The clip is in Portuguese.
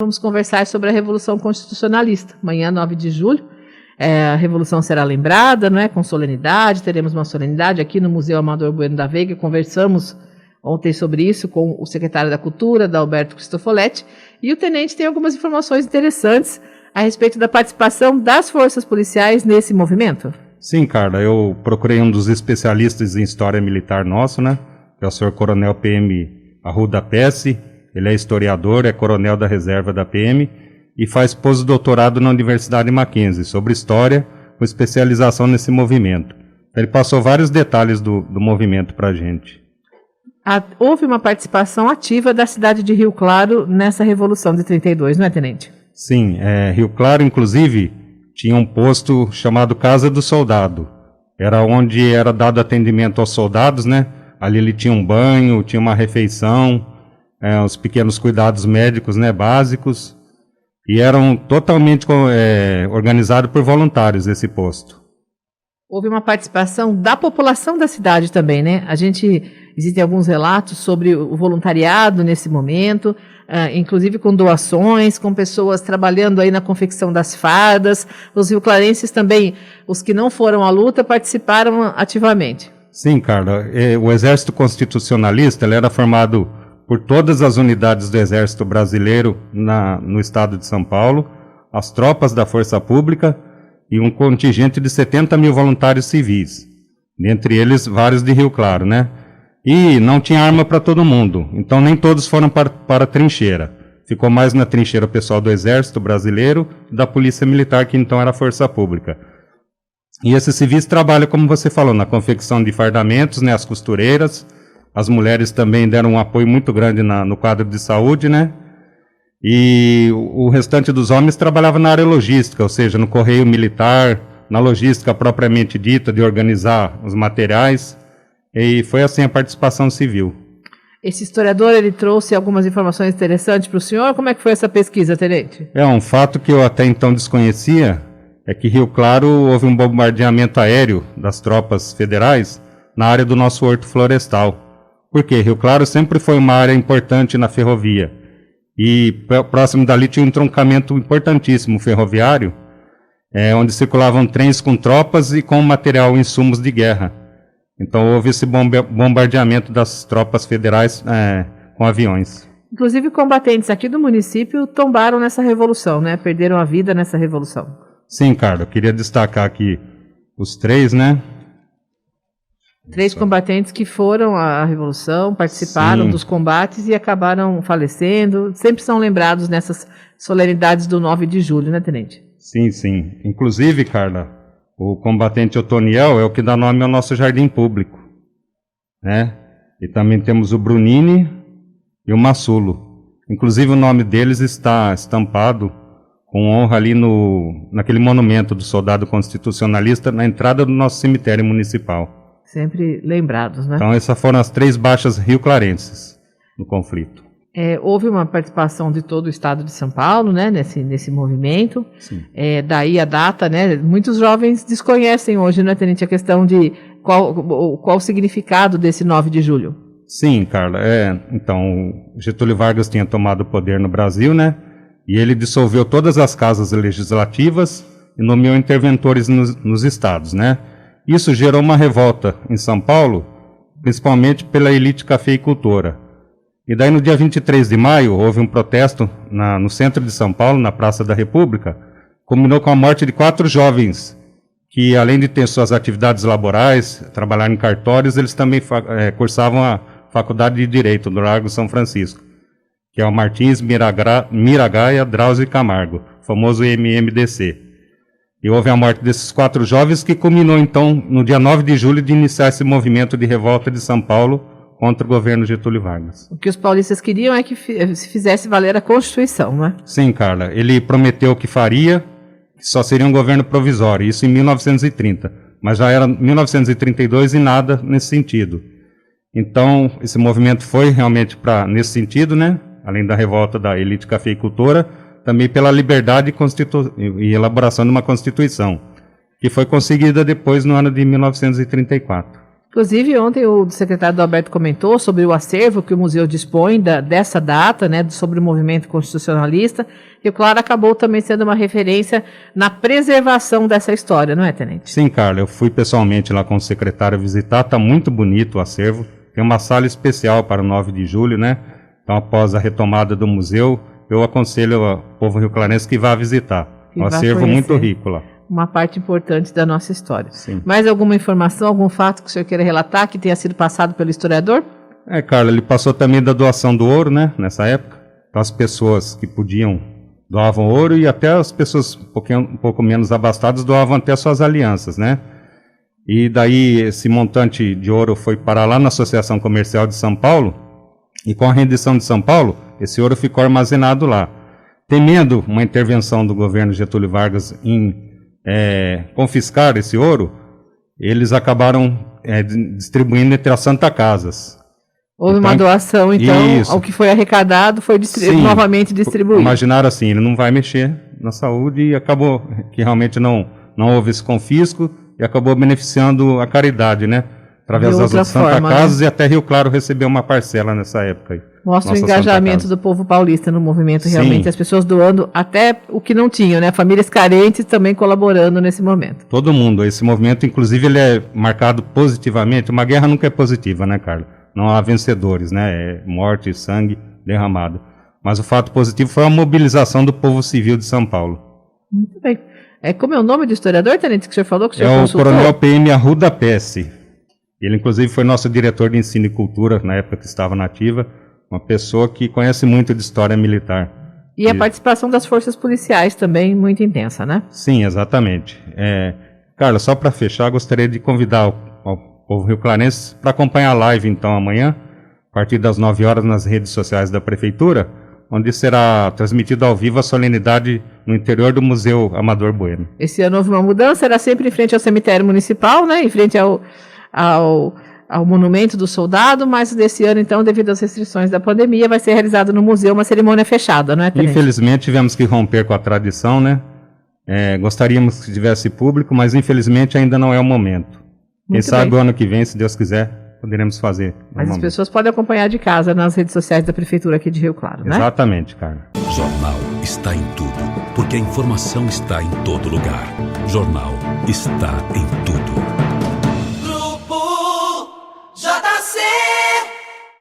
Vamos conversar sobre a Revolução Constitucionalista. Amanhã, 9 de julho, a Revolução será lembrada, não é? Com solenidade, teremos uma solenidade aqui no Museu Amador Bueno da Veiga. Conversamos ontem sobre isso com o secretário da Cultura, Adalberto Cristofoletti, e o tenente tem algumas informações interessantes a respeito da participação das forças policiais nesse movimento. Sim, Carla, eu procurei um dos especialistas em história militar nosso, né? Que é o senhor Coronel PM Arruda Pesce. Ele é historiador, é coronel da reserva da PM e faz pós-doutorado na Universidade Mackenzie sobre história, com especialização nesse movimento. Ele passou vários detalhes do movimento para a gente. Houve uma participação ativa da cidade de Rio Claro nessa Revolução de 32, não é, tenente? Sim, Rio Claro, inclusive, tinha um posto chamado Casa do Soldado. Era onde era dado atendimento aos soldados, né? Ali ele tinha um banho, tinha uma refeição, os pequenos cuidados médicos, né, básicos, e eram totalmente organizados por voluntários esse posto. Houve uma participação da população da cidade também, né? Existem alguns relatos sobre o voluntariado nesse momento, inclusive com doações, com pessoas trabalhando aí na confecção das fardas. Os rioclarenses também, os que não foram à luta, participaram ativamente. Sim, Carla. O Exército Constitucionalista ele era formado por todas as unidades do Exército Brasileiro no estado de São Paulo, as tropas da Força Pública e um contingente de 70 mil voluntários civis, dentre eles vários de Rio Claro, né? E não tinha arma para todo mundo, então nem todos foram para a trincheira. Ficou mais na trincheira o pessoal do Exército Brasileiro e da Polícia Militar, que então era a Força Pública. E esses civis trabalham, como você falou, na confecção de fardamentos, né, as costureiras. As mulheres também deram um apoio muito grande no quadro de saúde, né? E o restante dos homens trabalhava na área logística, ou seja, no correio militar, na logística propriamente dita, de organizar os materiais. E foi assim a participação civil. Esse historiador, ele trouxe algumas informações interessantes para o senhor. Como é que foi essa pesquisa, tenente? Um fato que eu até então desconhecia é que Rio Claro houve um bombardeamento aéreo das tropas federais na área do nosso horto florestal. Porque Rio Claro sempre foi uma área importante na ferrovia. E próximo dali tinha um entroncamento importantíssimo ferroviário, onde circulavam trens com tropas e com material e insumos de guerra. Então houve esse bombardeamento das tropas federais com aviões. Inclusive combatentes aqui do município tombaram nessa revolução, né? Perderam a vida nessa revolução. Sim, Carla, eu queria destacar aqui os três, né? 3 combatentes que foram à Revolução, participaram Sim. dos combates e acabaram falecendo. Sempre são lembrados nessas solenidades do 9 de julho, né, tenente? Sim, sim. Inclusive, Carla, o combatente Otoniel é o que dá nome ao nosso jardim público, né? E também temos o Brunini e o Massulo. Inclusive o nome deles está estampado com honra ali naquele monumento do soldado constitucionalista na entrada do nosso cemitério municipal. Sempre lembrados, né? Então essas foram as 3 baixas rioclarenses no conflito. Houve uma participação de todo o estado de São Paulo, né, nesse movimento. Sim. Daí a data, né? Muitos jovens desconhecem hoje, né, tenente, a questão de qual o significado desse 9 de julho. Sim, Carla. Então, Getúlio Vargas tinha tomado o poder no Brasil, né? E ele dissolveu todas as casas legislativas e nomeou interventores nos estados, né? Isso gerou uma revolta em São Paulo, principalmente pela elite cafeicultora. E daí no dia 23 de maio houve um protesto no centro de São Paulo, na Praça da República, culminou com a morte de 4 jovens, que além de ter suas atividades laborais, trabalhar em cartórios, eles também cursavam a Faculdade de Direito do Largo São Francisco, que é o Martins Miragaia Drauzio Camargo, famoso MMDC. E houve a morte desses 4 jovens, que culminou, então, no dia 9 de julho, de iniciar esse movimento de revolta de São Paulo contra o governo Getúlio Vargas. O que os paulistas queriam é que se fizesse valer a Constituição, né? Sim, Carla. Ele prometeu que faria, que só seria um governo provisório, isso em 1930. Mas já era 1932 e nada nesse sentido. Então, esse movimento foi realmente nesse sentido, né? Além da revolta da elite cafeicultora, também pela liberdade e elaboração de uma Constituição, que foi conseguida depois no ano de 1934. Inclusive, ontem o secretário Alberto comentou sobre o acervo que o museu dispõe dessa data, né, sobre o movimento constitucionalista, e o Claro acabou também sendo uma referência na preservação dessa história, não é, Tenente? Sim, Carla, eu fui pessoalmente lá com o secretário visitar, está muito bonito o acervo, tem uma sala especial para o 9 de julho, né? Então, após a retomada do museu, eu aconselho ao povo rio-clarense que vá visitar. Um acervo muito rico lá. Uma parte importante da nossa história. Sim. Mais alguma informação, algum fato que o senhor queira relatar que tenha sido passado pelo historiador? Carla, ele passou também da doação do ouro, né, nessa época. Então, as pessoas que podiam doavam ouro e até as pessoas um pouco menos abastadas doavam até suas alianças, né? E daí esse montante de ouro foi parar lá na Associação Comercial de São Paulo, e com a rendição de São Paulo, esse ouro ficou armazenado lá. Temendo uma intervenção do governo Getúlio Vargas em confiscar esse ouro, eles acabaram distribuindo entre as Santa Casas. Houve uma doação, então, ao que foi arrecadado, foi novamente distribuído. Imaginaram assim, ele não vai mexer na saúde, e acabou que realmente não houve esse confisco, e acabou beneficiando a caridade, né? Através das Santa Casas, né? E até Rio Claro recebeu uma parcela nessa época aí. Mostra o engajamento do povo paulista no movimento, realmente. Sim. As pessoas doando até o que não tinham, né? Famílias carentes também colaborando nesse momento. Todo mundo. Esse movimento, inclusive, ele é marcado positivamente. Uma guerra nunca é positiva, né, Carlos? Não há vencedores, né? É morte, sangue derramado. Mas o fato positivo foi a mobilização do povo civil de São Paulo. Muito bem. Como é o nome do historiador, Tenente, que o senhor falou? Que o senhor consultou? O Coronel PM Arruda Pesce. Ele, inclusive, foi nosso diretor de ensino e cultura, na época que estava na ativa. Uma pessoa que conhece muito de história militar. E a participação das forças policiais também muito intensa, né? Sim, exatamente. Carla, só para fechar, gostaria de convidar o povo rio-clarense para acompanhar a live, então, amanhã, a partir das 9 horas, nas redes sociais da Prefeitura, onde será transmitido ao vivo a solenidade no interior do Museu Amador Bueno. Esse ano houve uma mudança, era sempre em frente ao cemitério municipal, né? Em frente ao Monumento do Soldado, mas desse ano, então, devido às restrições da pandemia, vai ser realizada no museu uma cerimônia fechada, não é, Tenente? Infelizmente, tivemos que romper com a tradição, né? Gostaríamos que tivesse público, mas infelizmente ainda não é o momento. Quem sabe o ano que vem, se Deus quiser, poderemos fazer. Mas as pessoas podem acompanhar de casa nas redes sociais da Prefeitura aqui de Rio Claro, né? Exatamente, Carla. Jornal está em tudo, porque a informação está em todo lugar. Jornal está em tudo.